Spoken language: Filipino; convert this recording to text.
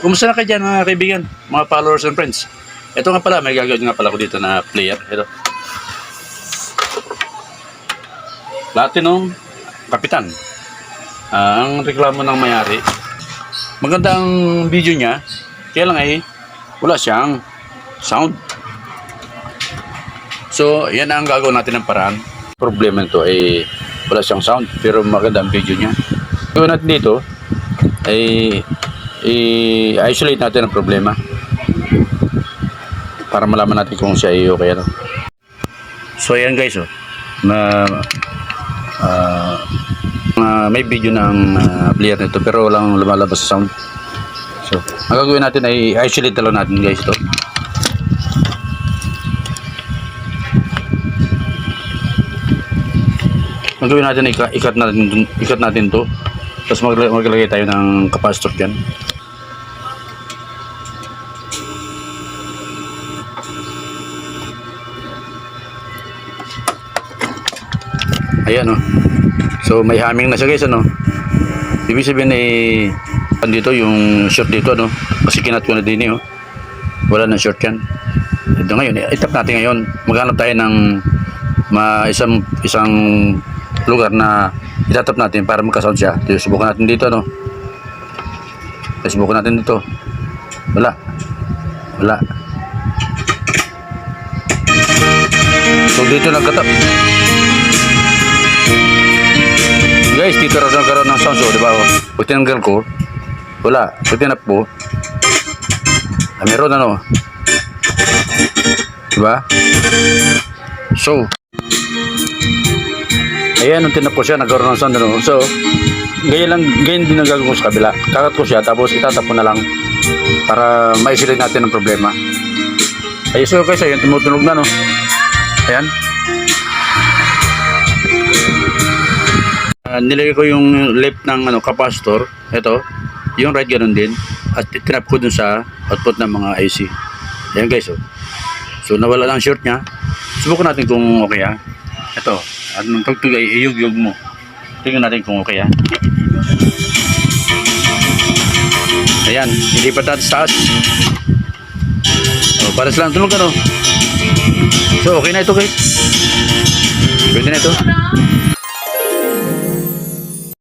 Kumusta na kayo dyan mga kaibigan, mga followers and friends? Ito nga pala, may gagawin nga pala ko dito na player. Ito. Platinum Kapitan. Ang reklamo ng mayari. Maganda ang video niya, kaya lang ay wala siyang sound. So, yan ang gagawin natin ng paraan. Problema nito ay wala siyang sound, pero maganda ang video niya. Gawin natin dito ay i-isolate natin ang problema para malaman natin kung siya ay okay ano. So ayan guys, na may video ng player nito pero walang lumalabas sa sound. So ang gagawin natin ay isolate lang natin guys ito. Ang gagawin natin ay ikat natin to, tapos maglagay tayo ng capacitor dyan. Ayan so may humming na siya guys ibig sabihin dito yung short dito kasi kinat ko na din wala na short yan. Ito ngayon itap natin ngayon, maghanap tayo ng isang lugar na itatap natin para magka-sound siya. Subukan natin dito subukan natin dito, wala. So dito nagkatap guys, dito rin nagkaroon ng sound. So diba, pag tinanggal ko wala, pag tinap po meron diba. So ayan, nung tinap ko siya nagkaroon ng sound so ganyan din ang gagawin ko sa kabila. Kakat ko siya tapos itatap ko na lang para ma-isolate natin ang problema. Ayun, so guys, ayan tumutunog na ayan. Nilagay ko yung left ng capacitor, ito, yung right ganun din, at tinap ko dun sa output ng mga IC. Ayan guys, so nawala lang short nya. Subukan natin kung okay ito, at nung tugtog ay iyug-yug mo. Tingnan natin kung okay Ayan, hindi pa taas. Para silang tunog So okay na ito guys, pwede na ito.